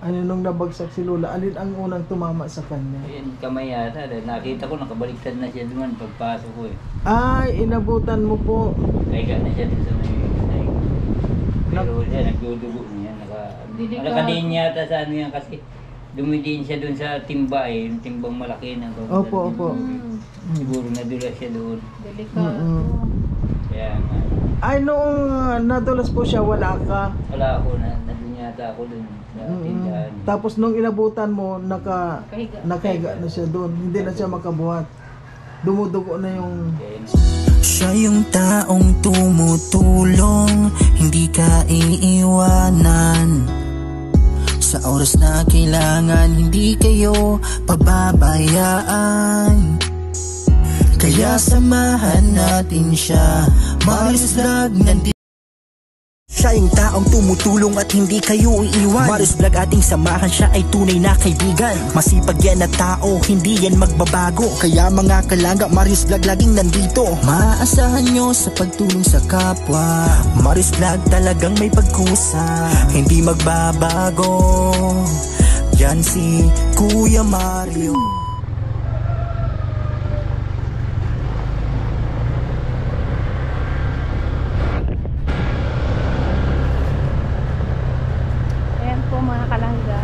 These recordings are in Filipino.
Ano nung nabagsak si Lola, alin ang unang tumama sa kanya? Ayun, kamay yata. Nakita ko, nakabaliktad na siya doon pagpasok ko eh. Ay, inabutan mo po. Naiga na siya doon sa may side. Pero siya, nagdudugo niya. Nakadiin yata sa ano yan kasi dumidiin siya doon sa timba eh. Yung timbang malaki na. Opo, opo. Siguro nadulas siya doon. Delikado. Kaya nga. Ay, noong nadulas po siya, wala ka. Wala ako, nandun yata ako doon sa tindahan. Tapos nung inabutan mo, nakahiga na siya doon. Hindi na siya makabuhat. Dumudugo na yung... Siya yung taong tumutulong, hindi ka iiwanan. Sa oras na kailangan, hindi kayo pababayaan. Kaya samahan natin siya. Marius Vlog nandito. Siya yung taong tumutulong at hindi kayo iiwan. Marius Vlog ating samahan, siya ay tunay na kaibigan. Masipag yan na tao, hindi yan magbabago. Kaya mga kalangga, Marius Vlog laging nandito. Maaasahan nyo sa pagtulong sa kapwa. Marius Vlog talagang may pagkusa, hindi magbabago. Yan si Kuya Mario. Mga kalangga,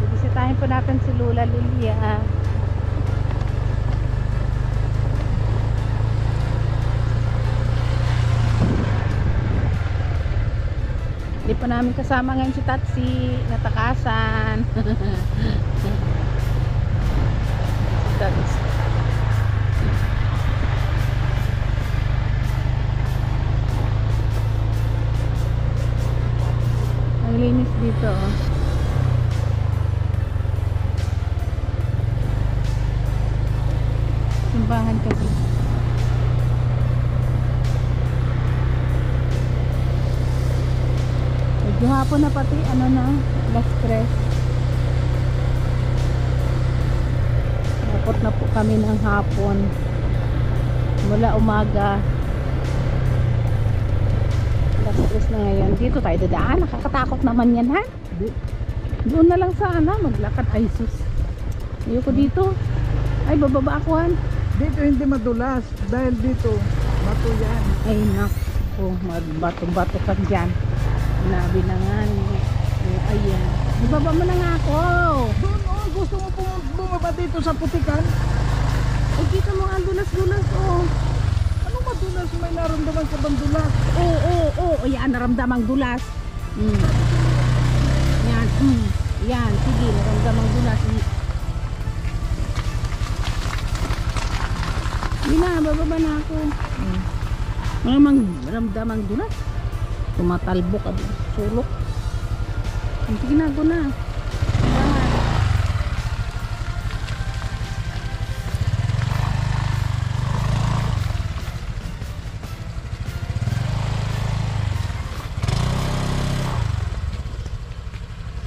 bibisitahin po natin si Lola Lilia. Hindi po namin kasama ngayon si Tatsi, natakasan. Si Tatsi. Ang linis dito, oh. Simbahan kasi. Medyo hapon na pati, ano na, alas 3. Napot na po kami ng hapon. Mula umaga. Alas na ngayon. Dito tayo dadaan. Nakakatakot naman yan, ha? Doon na lang sana maglakad. Ay sus, ayoko dito. Ay bababa ako, han. Dito hindi madulas. Dahil dito, bato yan. Ay naku, bato-bato ka dyan. Nabi na nga. Ayan, ibaba mo na nga ako. Doon, oh, gusto mo bumaba dito sa putikan? Ay kita mo nga dulas-dulas, oh. Anong madulas? May naramdaman ka bang dulas? Oo, ayan, naramdamang dulas. Yan, yan, sige, naramdamang dulas. Hindi na, bababa na ako. Naramdamang dulas. Tumatalbo ka doon, sulok. Sige na, go na.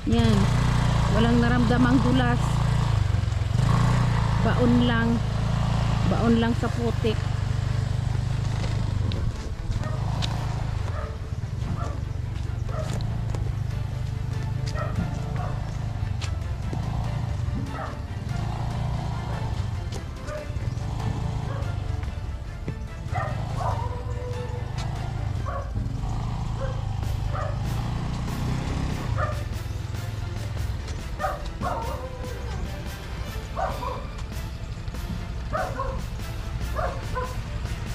Yan, walang naramdamang dulas. Baon lang sa putik.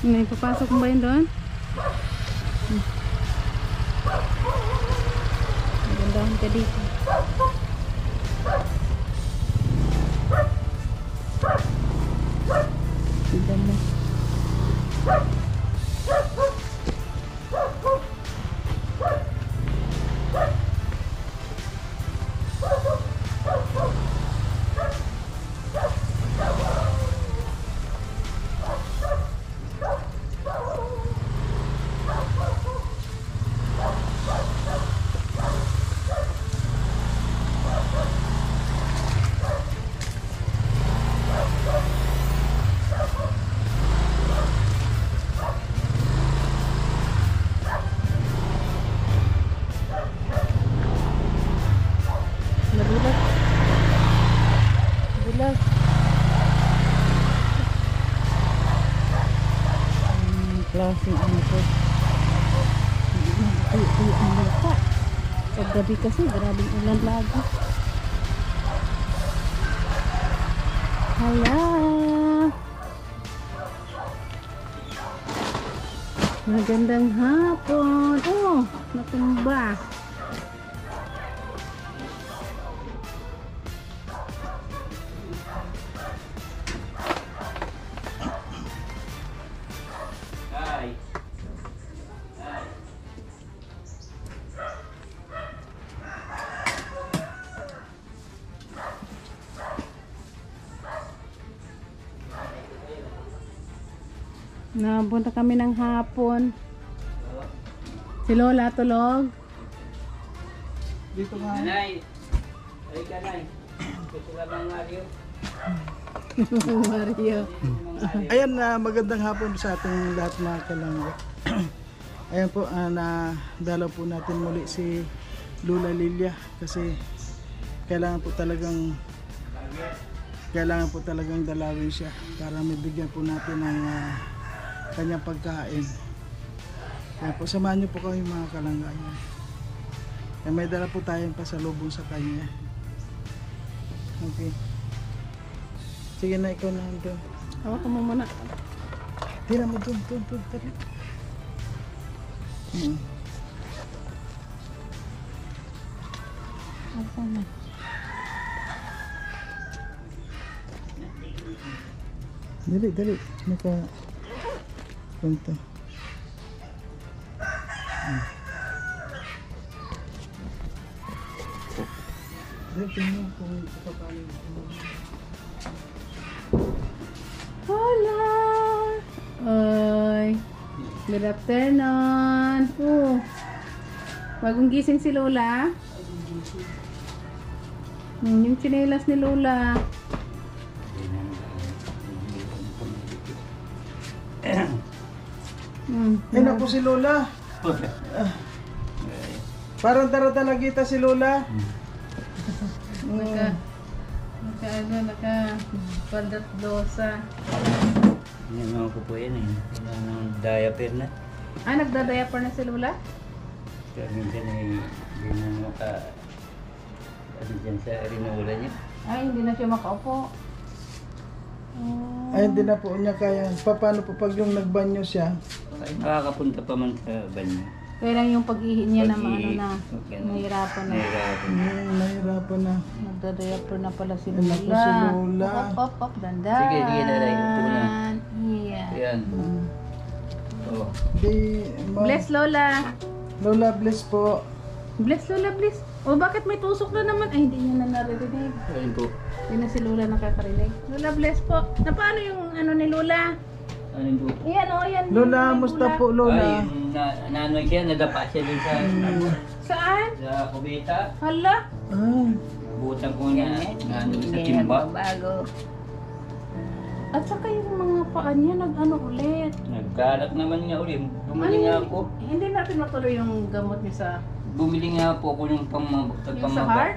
May papasok mo ba yun doon? Magandahan ka dito. Tignan mo. gabi kasi grabing ulan lagi. Hala. Magandang hapon. Oh, natumba. Ay. Nabunta kami ng hapon. Si Lola tulog. Dito nga. Nanay. Ay ka, Nay. Gusto ka bang Mario? Mario. Ayan, magandang hapon sa ating lahat mga kalangga. Ayan po, nadalaw po natin muli si Lola Lilia kasi kailangan po talagang dalawin siya para mabigyan po natin ng kanyang pagkain. Kaya po, samahan niyo po kami mga kalangga. Kaya may dala po tayong pasalubong sa kanya. Okay. Sige na, ikaw na doon. Hawakan mo muna. Tira mo doon. Tara. Hawakan mo. Dali. Naka... Punta. Dali, tingnan kung paano. Hola! Oy! Good afternoon! Oh! Bagong gising si Lola. Yung tsinelas ni Lola. Ay naku si Lola. Parang tara-talagita si Lola. Naka dosa. Yan mga ko po yan eh. Yan ang diaper na. Ah, nagda-diaper na si Lola? Kaya minsan eh, hindi na ano dyan sa rinula niya. Ay, hindi na siya makaupo. Ay hindi na po niya kaya. Paano po pag yung nagbanyo siya? Ay, makakapunta pa man sa banyo. Kaya lang yung pag-ihi niya na Pag-ihi, na. okay. Nahirapan na. Nahirapan. Nahirapan na. Nagda-diaper na pala si Ay, Lola. naku, si Lola. Op, dandan. Sige, Daday. Upo na. Yeah. Ayan. Oh. Di, Bless Lola. Lola, bless po. Bless Lola, bless. O bakit may tusok na naman? Ay, hindi niya na naririnig. Ayun po. Hindi na si Lola nakakarinig. Lola, bless po. Na paano yung ano ni Lola? Ayun po. Ayan o, ayan. Lola, May musta bula. po Lola? Ay, naanoy siya, nadapa siya dun sa Saan? sa kubeta. Hala? Ah, Butang ko na naano sa timba. At saka yung mga paa niya nag-ano ulit. Nagkalat naman nga ulit. Bumili nga ako. Hindi natin matuloy yung gamot niya sa... Bumili nga po ako ng Yung sa pamamaga. heart?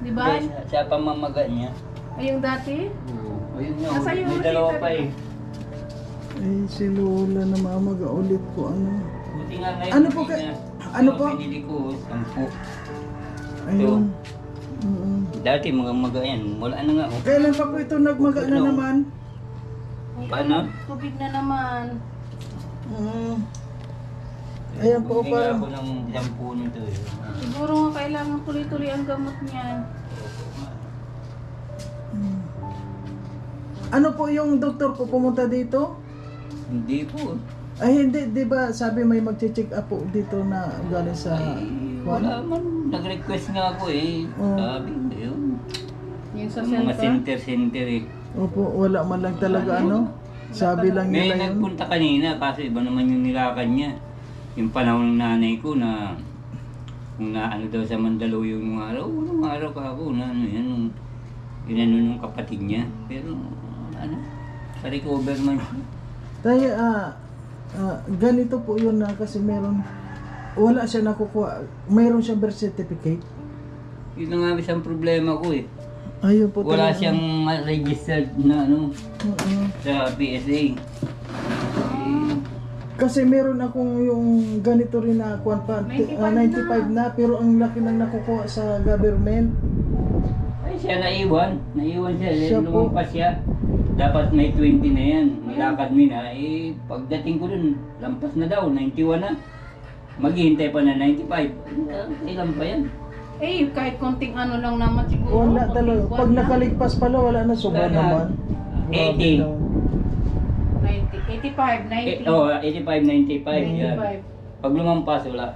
Di ba? Sa pamamaga niya. Ay, yung dati? Oo. Ayun nga, Nasa yung may dalawa receipt pa eh. ay si Lola na mamaga ulit po ano. Buti nga ngayon. Ano po hindi ka- na. ano po? Binili ko, 10. Ayun. Mm. Dati mga maga yan. Wala na nga. Oh. Kailan pa po ito nagmaga na Ano? naman? Ay, Paano? Tubig na naman. Ayan po Bumili nga parang. ako ng shampoo nito eh. Siguro nga kailangan tuloy-tuloy ang gamot niya. Ano po yung doktor po pumunta dito? Hindi po. Ay hindi, di ba sabi may mag-check up po dito na galing sa Wala man. Nag-request nga ako eh. Oh. Sabi, yun. Yung sa Mga center. center eh. Opo, wala man lang talaga ano. Sabi lang May nila yun. nagpunta kanina kasi iba naman yung nilakad niya. Yung panahon ng nanay ko na kung naano daw sa Mandaluyong yung araw, unong araw ka ako na ano yan, nung inano nung kapatid niya. Pero ano, sa recover man siya. Tayo, ganito po yun na kasi meron, wala siya nakukuha, meron siyang birth certificate. Yun na nga isang problema ko eh. Ayun po Wala talaga. siyang registered na ano Oo. sa PSA. Eh, Kasi meron akong yung ganito rin na kuwan pa, 95 na, pero ang laki nang nakukuha sa government. Ay, siya naiwan siya, Siya po. lumampas siya. Dapat may 20 na yan, nilakad mo na, pagdating ko dun, lampas na daw, 91 na. Maghihintay pa na 95. Ilan pa yan? Eh, kahit konting ano lang naman siguro. Wala talaga. Pag nakaligpas pala, wala na, sobra Wala. naman. 80. 85, 90. 85, 95 yan. 95. Pag lumampas, wala.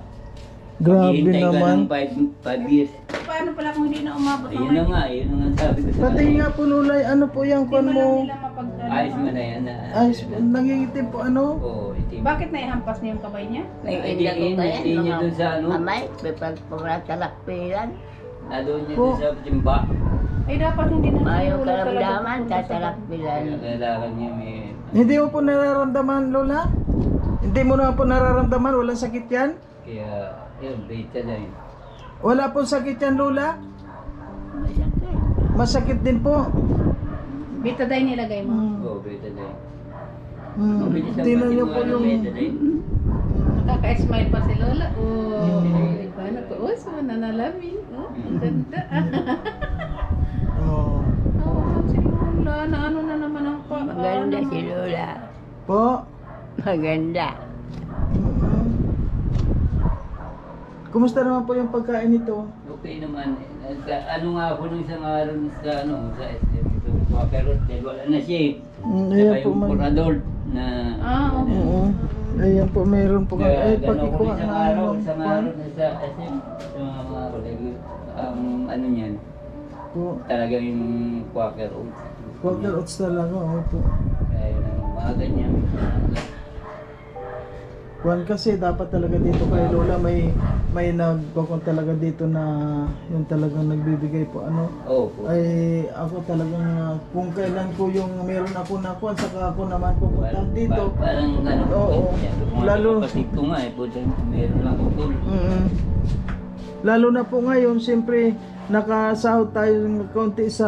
Grabe Maghihintay ka naman. ng 5 years. Paano pala kung hindi na umabot ng Ayun na nga, yun na nga sabi ko sa Pati nga po Lulay, ano po yung Hindi kuwan mo mo? lang nila mapagdala. ayos mo na yan. Ayos po, nangingitim po ano? Oo, itim. Bakit naihampas niya yung kamay niya? Hindi niya dun sa ano, Amay, pagpagpagsalakpilan. na doon niya Po. dun sa timba. Eh dapat hindi na Mayo siguro talaga karamdaman, pupunta sa- sasalakpilan. Kailangan niya may... Hindi mo po nararamdaman, Lola? Hindi mo na po nararamdaman? Walang sakit yan? Kaya, yun, beta na yun. Wala pong sakit yan, Lola? Masakit. Masakit din po. Betadine nilagay mo. Oo, beta na yun. Hmm. Tingnan niyo po yung... Nakaka-smile pa si Lola. Oh, diba? Nakuos mo, nanalamin. Oh, ang ganda. Oh. Oo, si Lola. Na ano na naman ang pa. Maganda si Lola. Po. Maganda. Mm-mm. Kumusta naman po yung pagkain nito? Okay naman. Ano nga ako nung isang araw sa ano, sa SM ito, Wakerot, dahil wala na siya eh. Ayan Saka po yung man. Poradol na... Okay. Oo. Ayan po, mayroon po. Ay, Gano'n ko pakikuha isang nga araw, ng isang kwan. araw na sa SM, sa mga kolego, ano niyan, Po. talaga yung Quaker Oats. Quaker oats talaga, opo. Kaya yun ang mga ganyan. Kwan kasi dapat talaga dito kay Lola may nagkakon talaga dito na yung talagang nagbibigay po ano. Oo po. Ay ako talagang kung kailan ko yung meron ako na kwan saka ako naman pupunta dito. Parang gano'n po. Oo. Lalo. Lalo- Kapatid ko nga eh, puto, meron lang utol. Mm. Lalo na po ngayon, siyempre nakasahod tayo ng konti sa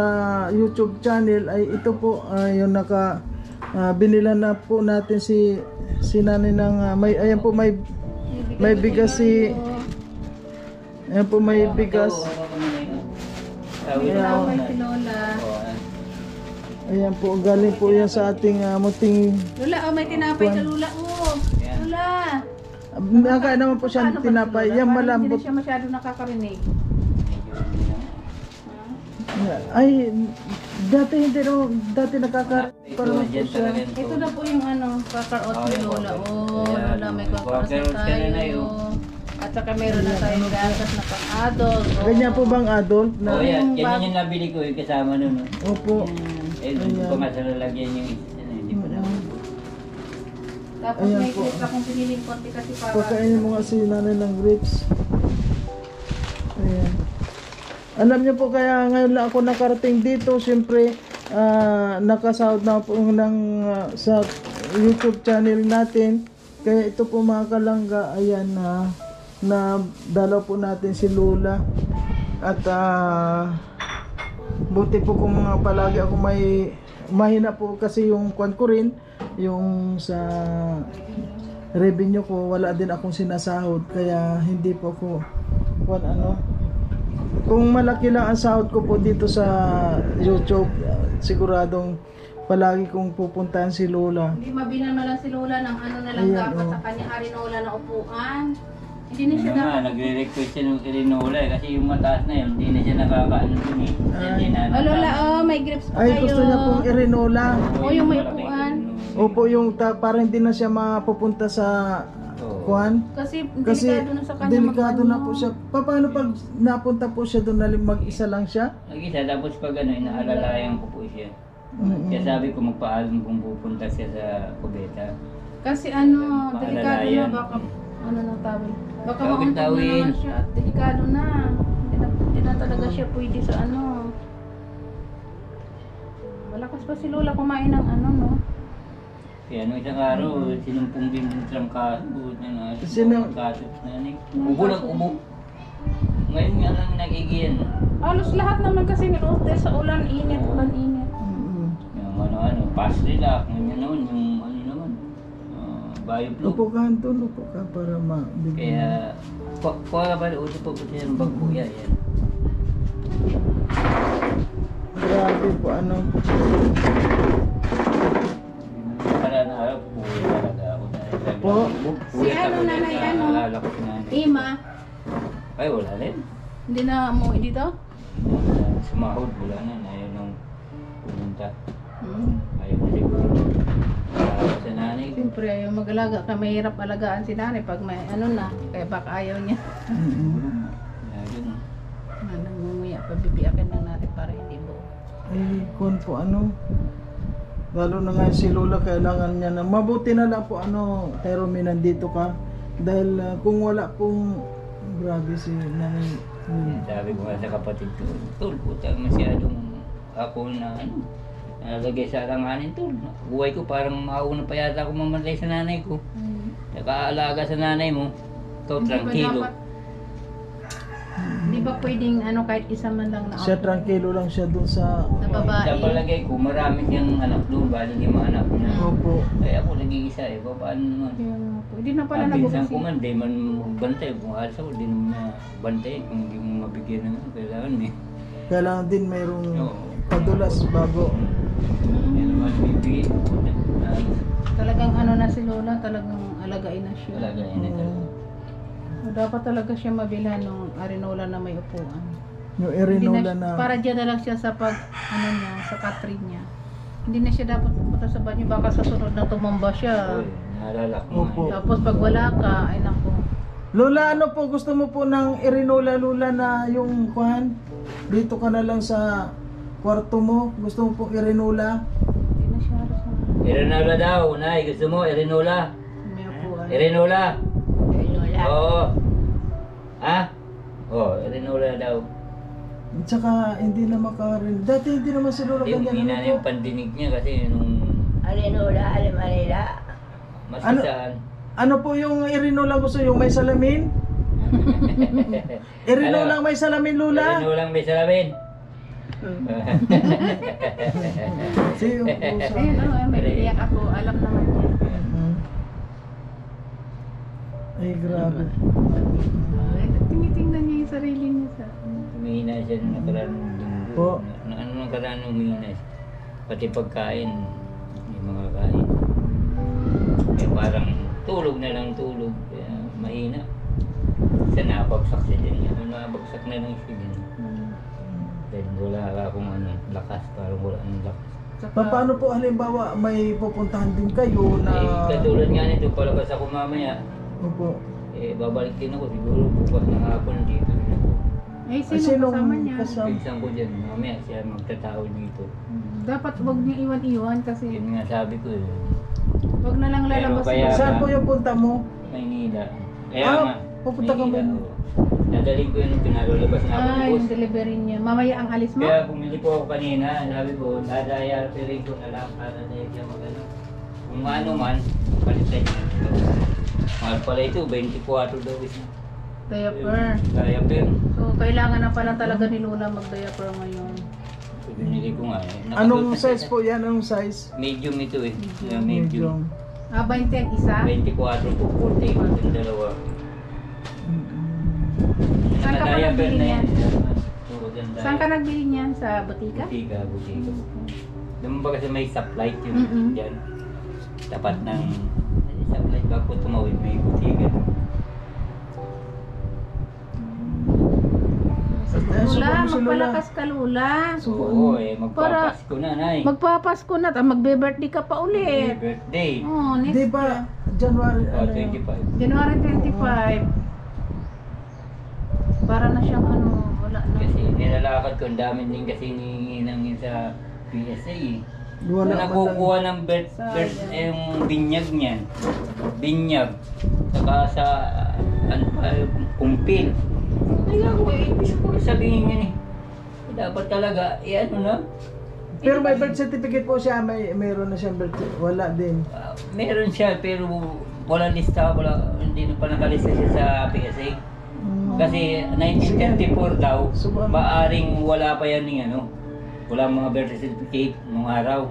YouTube channel ay ito po yung binilan na po natin si nanay ng may ayan po may bigas si ayan po may bigas. Tinapay si Lola. Ayan po galing po yan sa ating muting Lola, oh, may tinapay sa Lola. Oh, Lola. nakain naman po siya ng tinapay. Yan Hindi malambot. na siya masyado nakakarinig. Ay dati hindi no, dati nakakaroon pa naman po siya. Ito na po yung ano, kakaroot ni Lola. Oh, Lola, may kakaroot na tayo. At saka meron na tayong gatas na pang-adult. Oh. Ganyan po bang adult Oo, na? yan. Yan yung nabili ko yung kasama nun. No? Opo. Eh, doon ko nga sa lalagyan yung hindi pa naman. Tapos Ayan may po. clip akong piniling konti kasi para... Pagkainin mo nga si nanay ng grapes. Ayan. Alam niyo po kaya ngayon lang ako nakarating dito. Siyempre, nakasahod na po ng, sa YouTube channel natin. Kaya ito po mga kalangga, ayan na dalaw po natin si Lola. At buti po kung palagi ako mahina po kasi yung kwan ko rin. Yung sa revenue ko, wala din akong sinasahod. Kaya hindi po ako kwan ano. Kung malaki lang ang sahod ko po dito sa YouTube, siguradong palagi kong pupuntahan si Lola. Hindi mabinan man lang si Lola ng ano na lang Ayan, dapat oh. sa kanya Arinola na upuan. Hindi na Ano siya nga, dapat... nagre-request siya ng Irinola eh, kasi yung mataas na yun, hindi na siya nakakaano dun eh. Hindi na Oh Lola, oh, may grips pa Ay, kayo. gusto niya pong irinola. Oh, yung may malaking upuan. Irinola. Opo, yung para hindi na siya mapupunta sa Oo. kwan. Kasi Kasi delikado na sa kanya delikado na mag-ano. po siya. Paano pag napunta po siya doon na mag-isa lang siya? Nag-isa, tapos pag ano, inaalalayan ko po siya. Kaya sabi ko magpaalam kung pupunta siya sa Cubeta. Kasi ano, delikado na Paalalayan. baka ano na tawid. Baka Tawid, mauntog na tawid. naman siya at delikado na. Hindi na talaga siya pwede sa ano. Malakas pa si Lola kumain ng ano, no? Kaya nung isang araw, sinumpong din ng trangkaso. Sino? Kaso na ubo lang ubo. Ngayon nga lang nagigiyan. Halos lahat naman kasi ng hotel sa ulan, init. Mm-mm. Yung ano, past relax, ganyan naman, yung ano naman. Bioflow. Upo ka, Anton. Upo ka para mabigyan. Kaya, kuha ka ba, uto pa po siya ng bagpo yan. Grabe po, ano. Para na harap, puwi talaga ako na. Po? Si ano, nanay, ano? Naalala ko si nanay. Ima, Ay, wala rin. hindi na umuwi dito? Sumahod, wala na. Ayaw nang pumunta. Hmm. Ayaw ko siguro. Para sa nanay ko. Siyempre, yung mag-alaga ka, mahirap alagaan si nanay pag may ano na, kaya baka ayaw niya. Kaya yun. Namumuya, pabibiyakin lang natin para hindi buo. Ay, kun po, ano. Lalo na nga si Lola, kailangan niya na. Mabuti na lang po, ano, Terome, nandito ka. Dahil kung wala pong, grabe si nanay. Sabi ko nga sa kapatid ko, Tol, putang masyadong ako na ano, nalagay sa alanganin, Tol. Buhay ko parang mauna pa yata ako mamatay sa nanay ko. Nakaalaga sa nanay mo, ito, Hindi ba tranquilo. dapat- Di ba pwedeng ano kahit isa man lang na Siya, tranquilo lang siya dun sa... na babae? Sa palagay ko, marami siyang anak doon, bali 5 anak niya. Opo. Kaya ako nag-iisa eh, paano naman? Kaya nga po. Hindi na pala Ang pinsan ko nag-uusip. man, di man magbantay. Kung alas ako, di naman bantay. Kung hindi mo mabigyan naman, kailangan eh. Kailangan din mayroong Oo. padulas bago. Yan naman bibigay. Talagang ano na si Lola, talagang alagain na siya. Talaga yun ito. Dapat talaga siya mabilhan ng arenola na may upuan. Yung Hindi Erinola na, na... para dyan na lang siya sa pag, ano niya, sa Catherine niya. Hindi na siya dapat pupunta sa banyo, baka sa sunod na tumamba siya. Uy, naalala ko Opo. nga. Tapos pag wala ka, ay naku. Lola, ano po gusto mo po ng Erinola, Lola, na yung kuhan? Dito ka na lang sa kwarto mo. Gusto mo po Erinola? Hindi na siya halos na Erinola daw, Nay. Gusto mo? Erinola? may upuan. Erinola? Lola. Oo. Ha? Oo, Erinola daw. At saka hindi na makarin. Dati hindi naman si Lola Yung ganyan. hina Ano yung po? pandinig niya kasi nung Lola, Manila. masisaan. Ano po yung Erinola gusto? Yung may salamin? Erinola may salamin, Lola? Erinola may salamin. Si yung puso. Ayun, may iyak ako. Alam naman niya. Ay, grabe. Ay, tinitingnan niya yung sarili niya sa... Humihina siya nung nakaraan ng linggo. Po. Ano nakaraan nung humihina siya. Pati pagkain, hindi makakain. Kaya parang tulog na lang tulog. Kaya mahina. Sa nabagsak siya dyan. Nabagsak na lang siya dyan. Dahil wala akong lakas. Parang wala ng lakas. Paano po halimbawa may pupuntahan din kayo na... Katulad nga nito, palabas ako mamaya. Opo. Babalik din ako siguro bukas ng hapon dito. Ay, Ay, sino kasama niya? Pinsan ko dyan, mamaya siya magtatao dito. Dapat wag niya iwan-iwan kasi Yun nga sabi ko eh. wag na lang Pero lalabas. kaya- Saan po yung punta mo? Maynila. Kaya Ah, nga. pupunta ka Maynila, ba? oo. Dadaling ko yun, pinalulabas na ako Ah, ng yung bus. delivery niya. Mamaya ang alis mo? Kaya bumili po ako kanina, sabi ko, dadaya rin ko na lang para na siya magano. Kung ano man, palitan niya. Mahal pala ito, 24 daw is. Diaper. Kaya pero, So, kailangan na pala talaga ni Lola mag-diaper ngayon. binili ko nga eh. Anong size po yan? Anong size? Medium ito eh. Medium. Ah, 20 ang isa? 24 po, 40 yung dalawa. Saan ka pa Nakadaya nagbili na niyan? yan. Puro ganda. Saan ka nagbili niyan? Sa butika? Butika. Doon ba kasi may stoplight yun dyan. Tapat ng stoplight bago tumawid may butika. Lola, magpalakas ka Lola. Oo eh, magpapasko na nay. Magpapasko na, magbe-birthday ka pa Happy ulit. birthday. Oh, next Di ba, January, Oh, 25. January 25. Para na siyang ano, wala na. Kasi nilalakad ko, ang dami din kasi hinihingi sa PSA eh. wala Na man nakukuha ng yung binyag niyan. Binyag. Saka sa ano pa, kumpil. Kaya ako eh, ibig ko sabihin yun eh. Dapat talaga, ano na. Pero may birth certificate po siya, mayroon na siyang birth certificate. Wala din. Meron siya pero wala lista, hindi na pa nakalista siya sa PSA. Kasi 1934 daw, maaring wala pa yan ng ano. Wala mga birth certificate nung araw.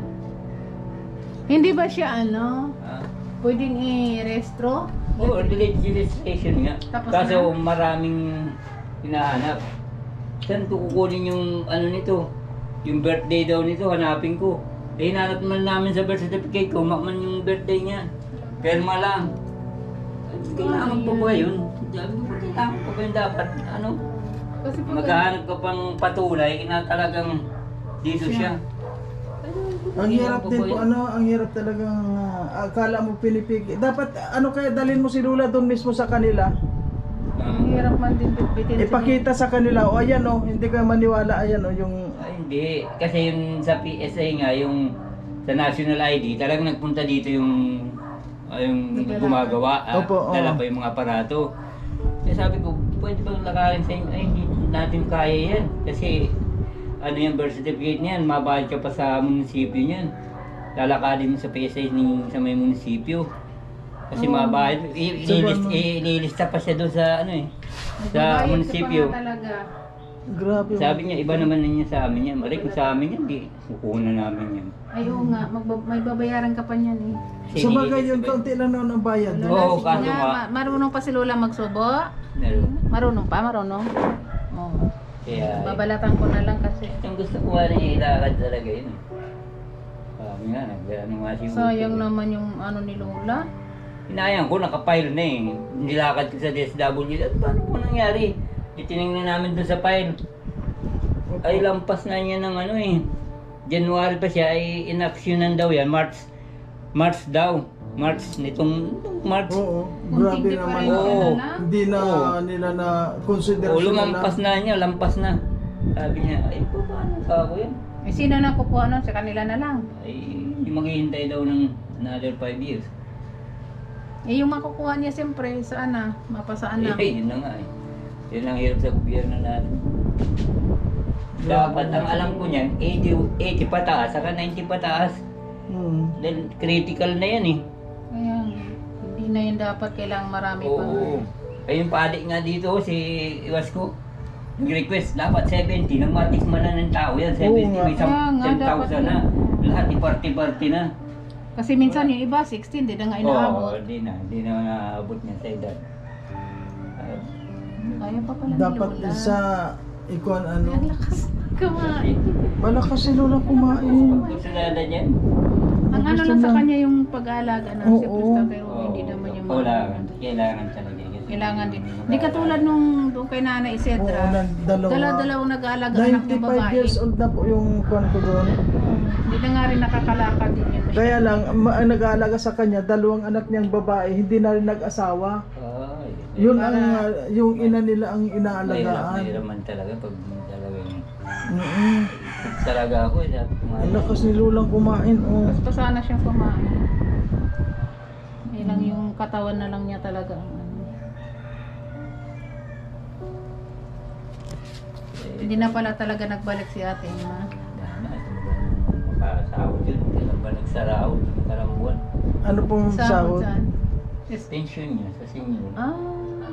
Hindi ba siya ano? Ah, Pwedeng i-restro? Oo, delete registration nga. Tapos Kaso na? maraming hinahanap. Saan ko kukunin yung ano nito? Yung birthday daw nito, hanapin ko. Eh, hinanap man namin sa birth certificate ko, man yung birthday niya. Perma lang. Kailangan pa ba yun? Sabi ko, kailangan pa ba yun dapat? Ano? Kasi pag Maghahanap ka pang patunay na talagang dito siya. Ang hirap din po, ang hirap talagang akala mo pinipigil. Dapat, kaya dalhin mo si Lula doon mismo sa kanila. ang hirap man din bitbitin. Ipakita sa kanila, ayan hindi ka maniwala, ayan yung... Ay, hindi. Kasi yung sa PSA nga, yung sa National ID, talagang nagpunta dito yung gumagawa. Opo, oo. Dala pa yung mga aparato. Kaya sabi ko, pwede bang lakarin sa inyo? Ay, hindi natin kaya yan. Kasi, yung birth certificate niyan, mabayad ka pa sa munisipyo niyan. Lalakadin mo sa PSA sa may munisipyo. Kasi mabayad. Ililista pa siya doon sa sa munisipyo. Grabe. Sabi niya, iba naman niya sa amin yan. Mali kung sa amin yan, di kukunan namin yan. Ay, oo nga, may babayaran ka pa niyan eh. Kasi Sa bagay nililis yun, pa kaunti lang naman ang bayad. Lola, Oo, sige kaso nga, nga. marunong pa si Lola magsubo? Meron. Marunong pa, marunong. Oo. Kaya, Babalatan ko na lang kasi. yung gusto ko nga niya ilakad talaga yun. Sabi nga, nag-ano nga si Sayang naman yung ni Lola. Hinayang ko, nakapile na eh. Nilakad ko sa DSWD. At paano po nangyari? Itinignan namin doon sa file. Ay, lampas na niya ng January pa siya, ay inaksyonan daw yan. March daw. March, nitong March. Oo, Kunting grabe naman. difference Oo. na. Hindi na nila na consider Lumampas na niya, lampas na. Sabi niya, ay, paano ka ako yan? Eh, sino na kukuha nun? Sa kanila na lang. Ay, hindi maghihintay daw ng another 5 years. Eh, yung makukuha niya siyempre, saan na? Mapasaan na. Yun na nga eh. Yun ang hirap sa gobyerno natin. Dapat ang alam ko niyan, 80 pataas, saka 90 pataas. Then critical na yan eh. Kaya, hindi na yun dapat. Kailangan marami pa. Oo. Ay yung paadik nga dito, si Iwasko, nag-request, dapat 70, nang matikman na ng tao yan, 70, nga. may Kaya nga, 10,000 na. Lahat i-party-party na. Kasi minsan yung iba, 16, di na nga inaabot. Oo, hindi na naabot niya sa edad. Kaya pa pala Dapat ni Lola. sa ikuan Ang lakas kumain. malakas si Lola kumain. Gusto na niyan. Ang ano lang sa kanya yung pag-aalaga na Oo. siyempre pero hindi naman yung Kailangan talaga. kailangan din. Hindi katulad nung doon kay Nanay Oo, Isedra. dalawa. Nag-aalaga anak ng 95 babae. years old na po yung kuan ko doon. Hindi na nga rin nakakalakad din yun. Kaya lang, ang nag-aalaga sa kanya, dalawang anak niyang babae, hindi na rin nag-asawa. Yun yung ina nila ang inaalagaan. Mahirap man talaga pag talagang Mm-mm. talaga ako. Ang lakas ni Lulang kumain. Oh. Basta sana siyang kumain. Ilang yung katawan na lang niya talaga ang Hindi na pala talaga nagbalik si ate ma. Makakasahod yun. Kailan ba nagsarahod? Karang buwan. Ano pong sahod? Saan? Yes. Pension niya sa senior.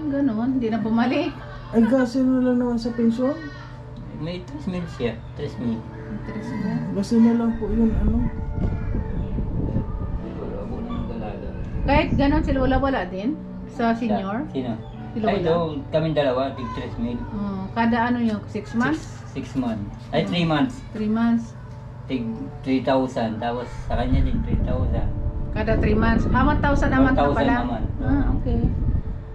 Gano'n. Hindi na bumalik. Ay, gasin na lang naman sa pensyon. May 3 mil siya. 3 mil. Interest niya. Gasin na lang po yun, Wala ko nang dalaga. Kahit gano'n si Lola wala din? Sa senior? Sino? Si Lola? Ay, ito, kaming dalawa, tig 3 mil. Kada ano yung 6 months? 6 months. Ay, 3 months. 3 months. Tig 3,000. Tapos sa kanya din 3,000. Kada 3 months. 1,000 a month na 1,000 pala. a month. Okay.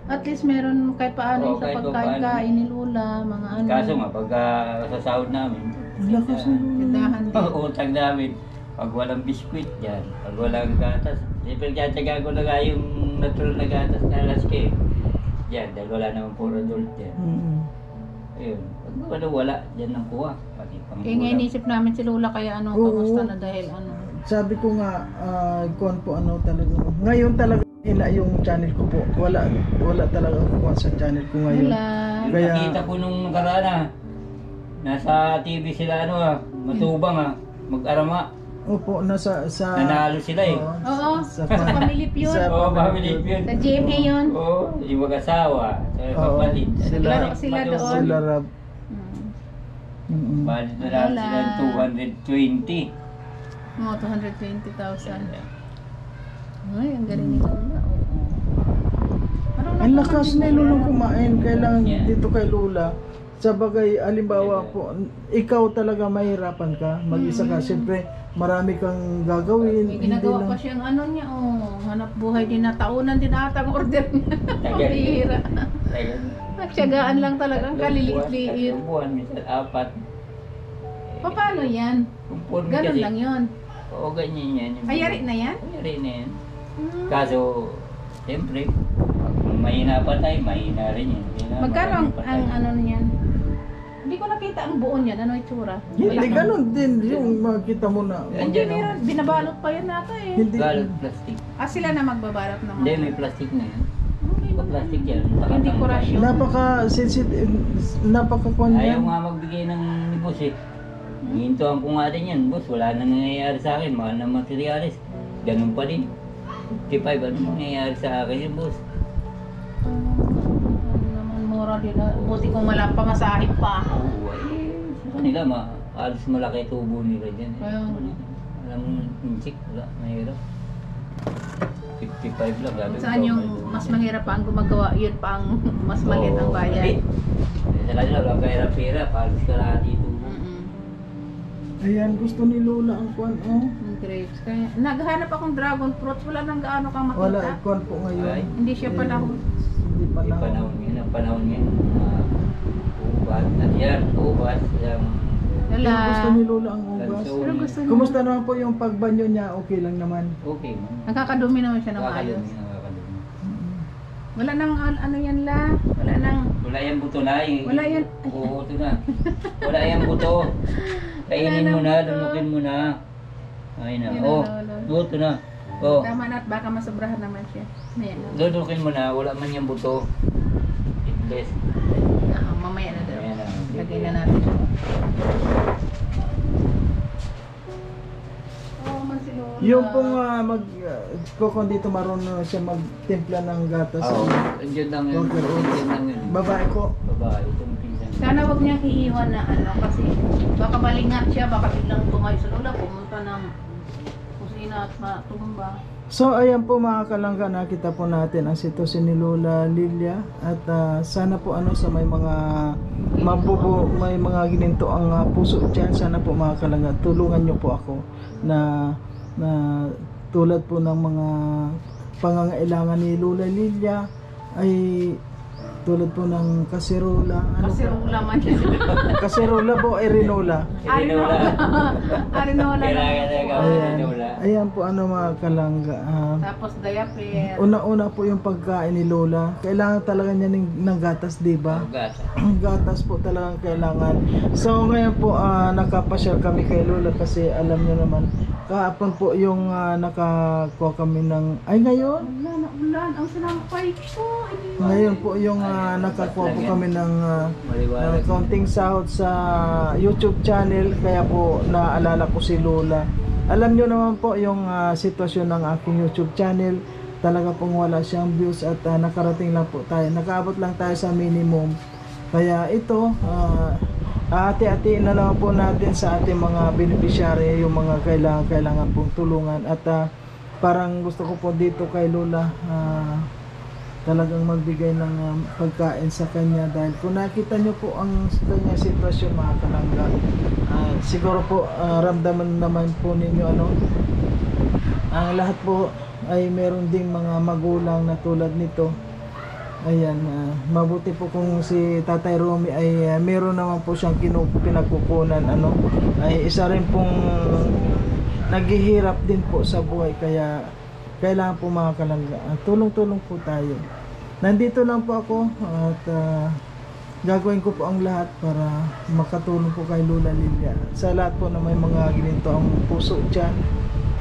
At least meron kahit paano Oo, sa kahit pagkain ni Lola, mga ano. Kaso nga, pagka sa sahod namin, Ang lakas ni Lula. Tindahan din. utang namin. Pag walang biskwit yan, pag walang gatas, ipagkatsaga ko na nga yung natural na gatas na alas ke. Yan, dahil wala naman puro adult yan. Ayun, pag wala, dyan ang kuha. Pati pang Kaya nga inisip namin si Lola kaya ano, Oo. kamusta na dahil ano. Sabi ko nga, kuan po talaga. Ngayon talaga ina yung channel ko po. Wala talaga kuan sa channel ko ngayon. Wala. Yung Kaya- nakita ko nung nakaraan nasa TV sila matubang mag-arama. Opo, nasa Nanalo sila eh. Oo, sa Family Feud. Oo, family feud. Sa GMA yun. Oo, yung mag-asawa, sa Oo, kapatid. sila doon. Sila Rab. Bali na lang Wala. sila 220. Mga 220,000. Ay, ang galing ni Lola. Oo. Marunong Ang naman lakas din ni Lola. Lulong kumain. Kailangan Yeah. dito kay Lula. Sa bagay, alimbawa po, ikaw talaga mahirapan ka. Mag-isa ka. Siyempre, marami kang gagawin. May ginagawa pa siyang ano niya, hanap buhay din na taunan din ata ang order niya. Pambihira. Nagsiyagaan lang talaga, ang kaliliit-liit. Tatlong buwan, minsan 4. Paano yan? Kumpul Ganun lang yun. Oo, ganyan yan. Ayari na yan? Ayari na yan. Kaso, siyempre, kung mahina pa tayo, mahina rin yan. Magkano ang ano niyan? Hindi ko nakita ang buo niyan. Ano itsura? Hindi, ganun din yung makita mo na. Hindi, meron. Binabalot pa yan nata eh. Hindi. Balot plastic. Sila na magbabalot ng Hindi, may plastic na yan. Plastic yan. Hindi ko rasyon. Napaka-sensitive, napaka-kwan Ayaw yan. nga magbigay ng ni boss eh. Hintuan ko nga din yan, boss. Wala nang nangyayari sa akin. Mahal na materialis. Ganun pa din. 55, ano nangyayari sa akin yun, boss? Naman mura din. Buti kung wala pamasahe pa. Oo, sa kanila, alos malaki tubo nila dyan. Eh. Kaya nga. Alam mo, inchik, wala, mahirap. 55 lang, sabi ko. Saan yung mas mahirap pa ang gumagawa, yun pa ang mas maliit ang bayad. Sa kanila, wala kahirap-hira. Alos ka lahat dito. Ayan, gusto ni Lola ang kwan. Oh. Ang grapes. Kaya, naghanap akong dragon fruits, wala nang gaano kang Wala, makita. kwan po ngayon. Ay. Hindi siya panahon. Hindi Yung panahon. panahon yun, ang panahon yun. Ubas, yan, ubas. Wala. Gusto ni Lola ang ubas. Pero gusto niya. Kumusta naman po yung pagbanyo niya? Okay lang naman. Okay man. Nakakadumi naman siya ng Nakakadumi, ayos. nakakadumi. Wala nang ano yan la. Wala nang. Wala yung buto na. Wala yan. Oo, ito na. Wala yung buto. Kainin mo na, lunukin mo na. Ay na. Yan Oh, na, lolo. buto na. Oh, Tama na at baka masobrahan naman siya. Ayan na. lunukin mo na. Wala man yung buto. Itless. Mamaya na daw. Ayan na. Lagay na natin siya. Oo man si Lola. Yung pong kokon dito marunong siya magtimpla ng gatas. Oo, andyan lang yun. Okay, okay. Andyan lang yun. Babae ko. Babae, itong pinsan. Sana wag niya iiwan na ano kasi baka malingat siya, baka biglang tumayo sa Lola, pumunta ng kusina at matumba. So ayan po mga kalangga, nakita po natin ang sitwasyon ni Lola Lilia at sana po sa may mga may mga gininto ang puso dyan. Sana po mga kalangga, tulungan nyo po ako na tulad po ng mga pangangailangan ni Lola Lilia ay tulad po ng kaserola. Kasi rula man siya. Kaserola po ay rinola. Rinola. Arinola. Kailangan na gawin rinola. Ayan po mga kalangga. Tapos diaper. Una-una po yung pagkain ni Lola. Kailangan talaga niya ng gatas, di ba? Gata. Gatas po talagang kailangan. So ngayon po nakapasyal kami kay Lola kasi alam niyo naman kahapon po yung nakakuha kami ng ngayon? Ulan. Ang sinampay ko. Ngayon po yung nakakuha po kami ng Maliwanag. kaunting sahod sa YouTube channel, kaya po naalala ko si Lola. Alam niyo naman po yung sitwasyon ng aking YouTube channel. Talaga pong wala siyang views at nakarating lang po tayo. Nakaabot lang tayo sa minimum. Kaya ito, ati-atiin na lang po natin sa ating mga beneficiary yung mga kailangan pong tulungan. At parang gusto ko po dito kay Lola talagang magbigay ng pagkain sa kanya dahil kung nakita nyo po ang kanyang sitwasyon mga kalangga, siguro po ramdaman naman po ninyo ang lahat po ay meron ding mga magulang na tulad nito. Ayan, mabuti po kung si Tatay Romy ay meron naman po siyang pinagkukunan, ay isa rin pong naghihirap din po sa buhay, kaya kailangan po mga kalangga, tulong-tulong po tayo. Nandito lang po ako at gagawin ko po ang lahat para makatulong po kay Lola Lilia. Sa lahat po na may mga ginito ang puso dyan,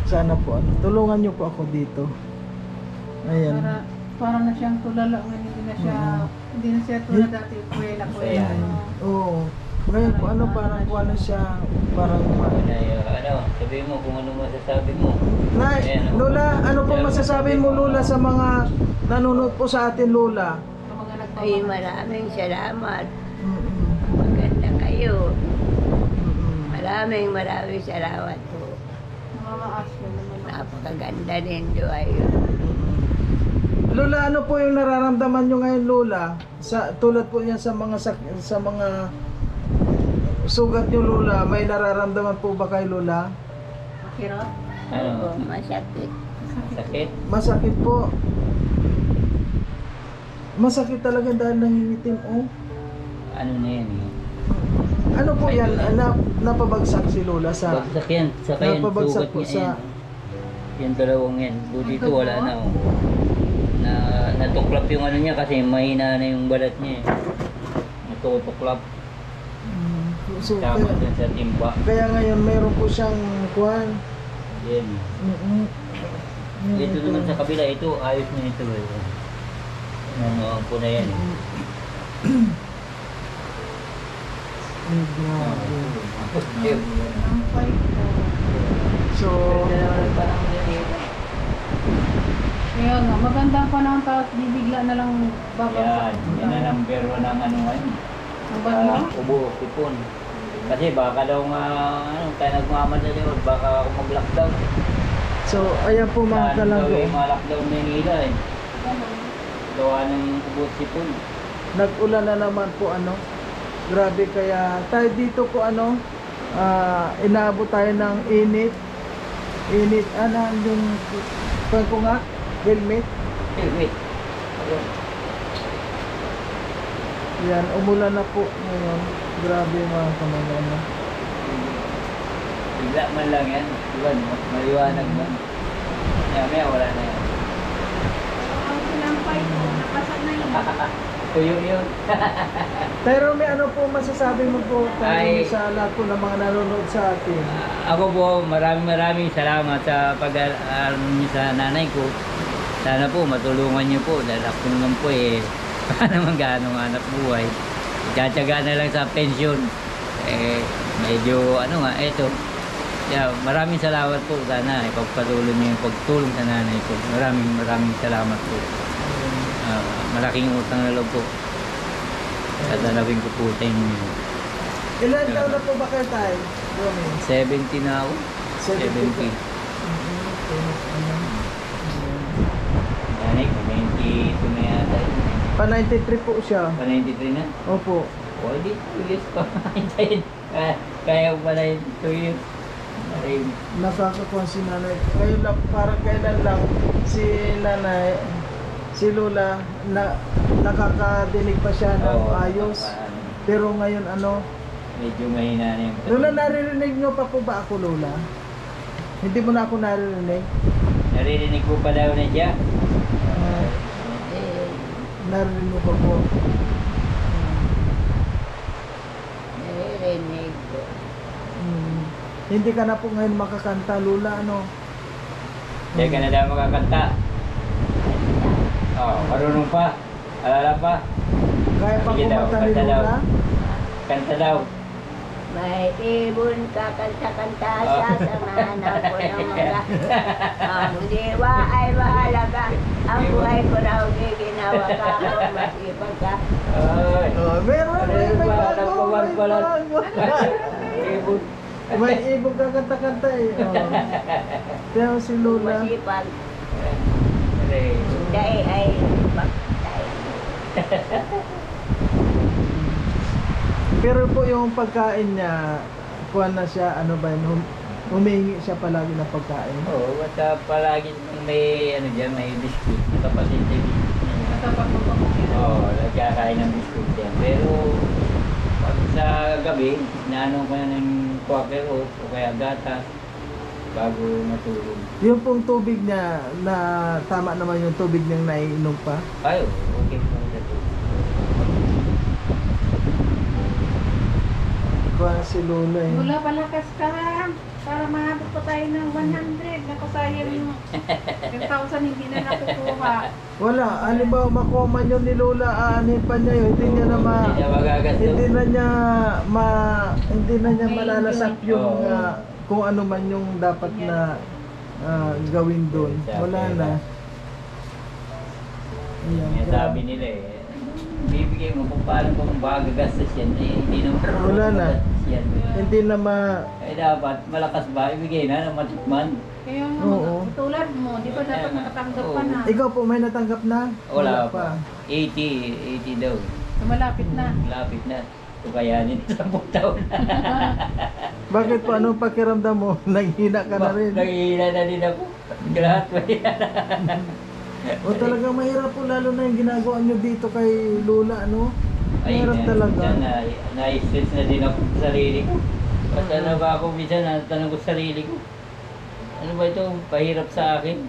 sana po tulungan nyo po ako dito. Ayan. Para na siyang tulala ngayon, hindi na siya tulad dati, kuwela. Oo. Ngayon po parang kuha na siya, parang sabihin mo kung ano masasabi mo. Lola, ano pong masasabi mo Lola sa mga nanonood po sa atin Lola? Ay, maraming salamat. Mm-mm. Maganda kayo. Mm-mm. Maraming salamat po. Namamaas yun naman. napakaganda din doon ayun. Lola, ano po yung nararamdaman nyo ngayon, Lola? Tulad po niyan sa mga sugat nyo, Lola, may nararamdaman po ba kay Lola? Makirot? Ano? Oo, masakit. Sakit? Masakit po. Masakit talaga dahil nangingitim, oh. Ano na yan eh? Ano po yan? Napabagsak si Lola sa... Bagsak yan. Saka yan, Napabagsak sugat po niya sa... yan. Yung dalawang yan. Dito wala na oh. Natuklap yung ano niya kasi mahina na yung balat niya eh. Natutuklap. So, Tama dun sa timba. kaya ngayon meron po siyang kuhan. Yan. Dito naman sa kabila, ito ayos na ito eh. Ano po na yan eh. So, Kaya nga, magandang panahon tapos bibigla na lang babagsak. Yan na number 1 ng ano ngayon. Ang bagyo? Ubo, sipon. Kasi baka daw nga, tayo nagmamadali o baka mag-lockdown. so ayan po mga kalanggo. Yung mga lockdown na nila eh. Gawa ng ubo, sipon. Nag-ulan na naman po ano. Grabe, kaya tayo dito po ano, inaabot tayo ng init. Init, yung pag ko nga, helmet. Wait. Yan, umulan na po ngayon. Grabe mga kamangana. Bigla man lang yan. Diba, maliwanag man. Maya wala na yan. Ang sinampay ko, nakasal na yun. Tuyo yun. Pero may ano po masasabi mo po tayo Ay. sa lahat po ng mga nanonood sa atin? Ako po, maraming salamat sa pag-aaral niyo sa nanay ko. Sana po matulungan niyo po dahil ako naman po paano magkano ang anak buhay. Tsatsaga na lang sa pension. Medyo eto. Yeah, maraming salamat po. Sana ipagpatuloy niyo yung pagtulong sa nanay ko. Maraming salamat po. Malaking utang na loob po. Tatalawin ko po sa inyo. Ilan taon na po ba kayo tayo? 70 na ako. 70. Nanay ko, 92 na yata. Pa 93 po siya. Pa 93 na? Opo. O, di 2 years pa. Hintayin. Kaya ko pala yung 2 years. Nakakakuha si nanay. Ngayon lang, parang kailan lang si nanay, si Lola, nakakadinig pa siya ng ayos. Pero ngayon Medyo mahina na yung Lola, naririnig nyo pa po ba ako, Lola? Hindi mo na ako naririnig? Naririnig ko pa daw na siya. Narinig mo pa po. Naririnig ko. Hindi ka na po ngayon makakanta, Lola, Hindi ka na daw makakanta. Marunong pa. Alala pa. Kaya pa Sige daw, kumanta ni kanta daw. Lola? Kanta daw. May ibon kakanta-kanta sa samahan ko ng mga. Ang diwa ay mahalaga. Ang buhay ko raw ginawa ka kung masipag ka. Ay. Meron, may bago, Nagpawag may pala. bago. Ibon. May ibong kakanta-kanta eh. Pero si Lola, Masipag. Aray. Dahil ay bakitay. pero po yung pagkain niya, kuha na siya, humingi siya palagi ng pagkain. Oo, basta palagi may may biscuit. Kapatid niya biscuit niya. Kapag magpapakita. Oo, nagkakain ng biscuit yan. Pero pag sa gabi, naano ko na ng quaker oats o kaya gatas bago matulog. Yung pong tubig niya, na tama naman yung tubig niyang naiinom pa. Ay, okay po sa tubig. Kuha na si Lola eh. Lola, palakas ka ha. Para mahabot pa tayo ng 100. Naku, sayang yung 10,000 hindi na nakukuha. Wala, halimbawa makuha man yun ni Lola, aanin pa niya yun, hindi niya na Hindi niya magagastos. hindi na niya Okay, malalasap yung Oo. kung ano man yung dapat na gawin doon. Wala na. Ayan, Yung sabi nila bibigay mo kung paano kung magagastos yan, hindi naman Wala na. magagastos yan. Hindi na Kaya dapat malakas ba, ibigay na ng matikman. Kaya nga, Oo. Tulad mo, di ba dapat nakatanggap ka na? Ikaw po may natanggap na? Wala pa. 80 daw. So, malapit na. Lapit na. Tukayanin 10 taon na. Bakit po? Anong pakiramdam mo? Naghina ka na rin. Nangihina na din ako. Lahat ba yan? O talagang mahirap po lalo na yung ginagawa nyo dito kay Lola, ano? Mahirap talaga. Na-stress na din ako sa sarili ko. Basta na ba ako minsan natanong ko sa sarili ko. Ano ba ito? Pahirap sa akin.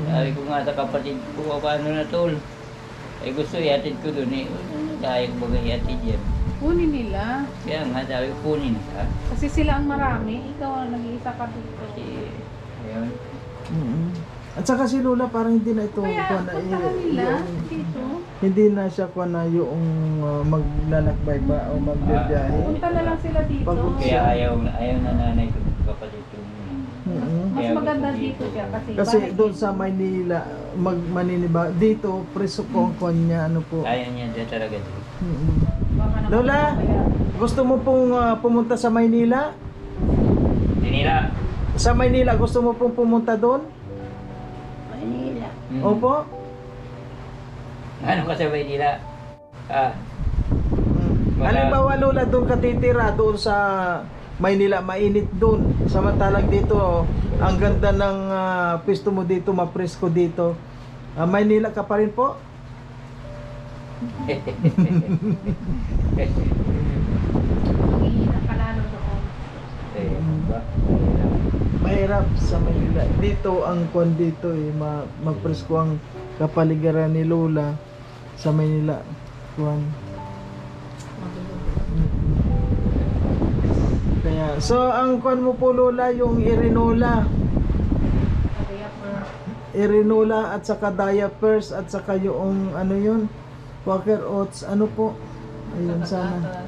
Sabi ko nga sa kapatid ko, paano na tol? Eh gusto ihatid ko dun eh. Kaya ko ba ihatid yan? Kunin nila. Kaya nga sabi ko kunin ka. Kasi sila ang marami. Ikaw ang nag-iisa ka dito. Kasi, ayun. At saka si Lola parang hindi na ito Kaya kuha na puntahan nila yung, dito. hindi na siya kuha na yung maglalakbay ba o magbibiyahe. Punta na lang sila dito. Pagod Kaya ayaw na nanay ko kapatid ko. Mas Kaya maganda gusto dito siya kasi, Kasi bahay doon dito. sa Maynila, maniniba dito, preso po ang kuha niya, ano po. Kaya niya dyan talaga dito. Baka naman Lola, mamaya. gusto mo pong pumunta sa Maynila? Dinila. Sa Maynila, gusto mo pong pumunta doon? Manila. Opo? Ano ka sa Maynila? Ah, Wala. Halimbawa Lola, doon ka titira, doon sa Maynila, mainit doon. Samantalang dito, ang ganda ng pwesto mo dito, mapresko dito. Maynila ka pa rin po? Mag-iingat ka lalo doon. ba? Mahirap sa Maynila. Dito, ang kwan dito mapresko ang kapaligiran ni Lola sa Maynila. Kwan. Kaya, so ang kwan mo po Lola, yung Irinola. Irinola at saka diapers at saka yung ano yun, Quaker Oats, ano po? Ayun sana.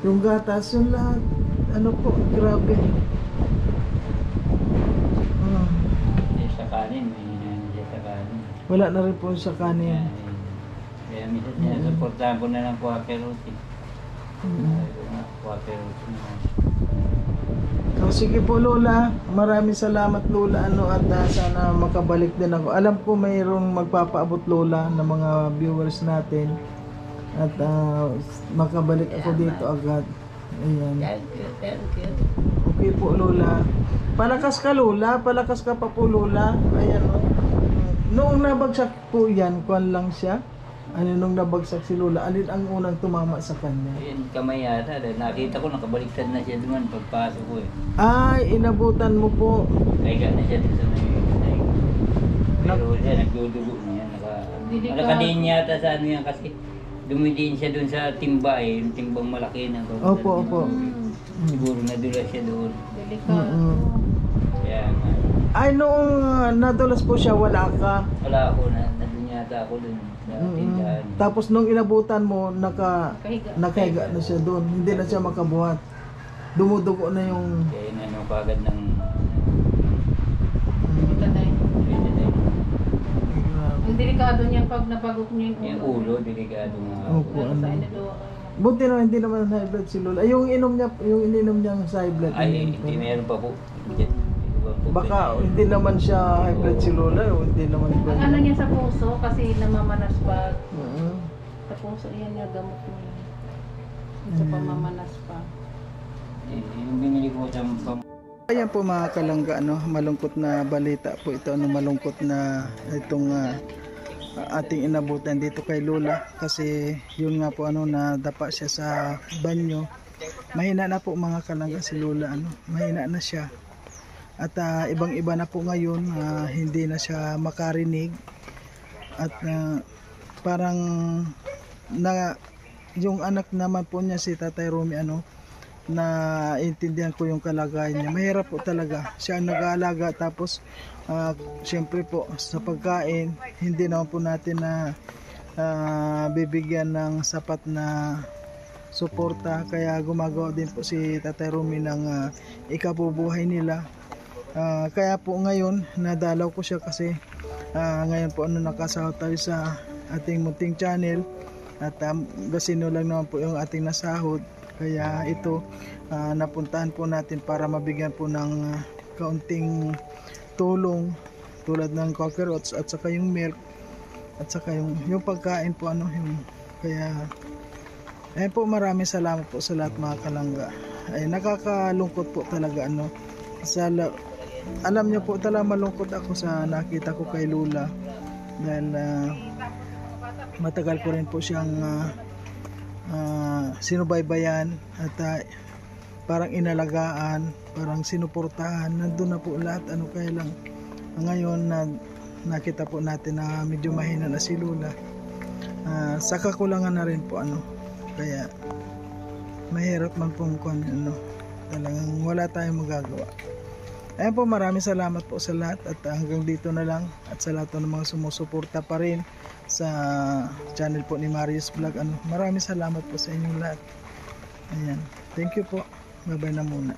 Yung gatas, yung lahat. Ano po, grabe. Sa kanin, may hinahanda siya sa kanin. Wala na rin po sa kanin. Kaya minsan sinusuportahan ko na lang Quaker Oats. Sabi ko nga, Quaker Oats na. So, sige po Lola, maraming salamat Lola at sana makabalik din ako. Alam ko mayroong magpapaabot Lola ng mga viewers natin at makabalik ako dito agad. Ayan. Thank you, thank you. Okay po Lola. Palakas ka Lola, palakas ka pa po Lola. Ayan o. Noong nabagsak po yan, kuwan lang siya. Ano nung nabagsak si Lola, alin ang unang tumama sa kanya? Ayun, kamay yata. Dahil nakita ko, nakabaliktad na siya doon pagpasok ko eh. Ay, inabutan mo po. Kaya na siya doon sa may... Pero siya, nagdudugo niya. Nakadiin yata sa ano yan kasi dumidiin siya doon sa timba eh. Yung timbang malaki na. Opo, opo. Siguro nadulas siya doon. Delikado. Kaya nga. Ay, noong nadulas po siya, wala ka. Wala ako na. Nandun yata ako doon sa tindahan. Tapos nung inabutan mo, nakahiga na siya doon. Hindi na siya makabuhat. Dumudugo na yung... Kaya ano kagad ng... Ang delikado niyan pag napagok niyo Yung ulo, delikado nga. Opo, ano. Buti na hindi naman high blood si Lola. Ay, yung ininom niyang sa high blood. Ay, hindi meron pa po. Baka hindi naman siya high blood si Lola o hindi naman ba. Ang ano niya sa puso kasi namamanas pa. Oo. Sa puso yan yung gamot niya. Sa pamamanas pa. Yung binili ko sa Ayan po mga kalangga, malungkot na balita po ito, malungkot na itong ating inabutan dito kay Lola kasi yun nga po nadapa siya sa banyo. Mahina na po mga kalangga si Lola, mahina na siya. At ibang-iba na po ngayon, hindi na siya makarinig at parang yung anak naman po niya si Tatay Romy na intindihan ko yung kalagayan niya. Mahirap po talaga. Siya ang nag-aalaga tapos siyempre po sa pagkain hindi naman po natin na bibigyan ng sapat na suporta kaya gumagawa din po si Tatay Romy ng ikabubuhay nila. Kaya po ngayon nadalaw ko siya kasi ngayon po nakasahod tayo sa ating munting channel at gasino lang naman po yung ating nasahod. Kaya ito napuntahan po natin para mabigyan po ng kaunting tulong tulad ng coffee oats at saka yung milk at saka yung pagkain po ano yung kaya po maraming salamat po sa lahat mga kalangga. Ay nakakalungkot po talaga ano alam niyo po talaga malungkot ako sa nakita ko kay Lula dahil matagal ko rin po siyang sinubaybayan at parang inalagaan, parang sinuportahan, nandun na po lahat ano kaya lang ngayon nakita po natin na medyo mahina na si Lula. Sa kakulangan na rin po ano kaya mahirap man pong ano talagang wala tayong magagawa. Ayan po, maraming salamat po sa lahat at hanggang dito na lang at sa lahat ng mga sumusuporta pa rin sa channel po ni Marius Vlog ano, maraming salamat po sa inyong lahat. Ayan, thank you po, bye bye na muna.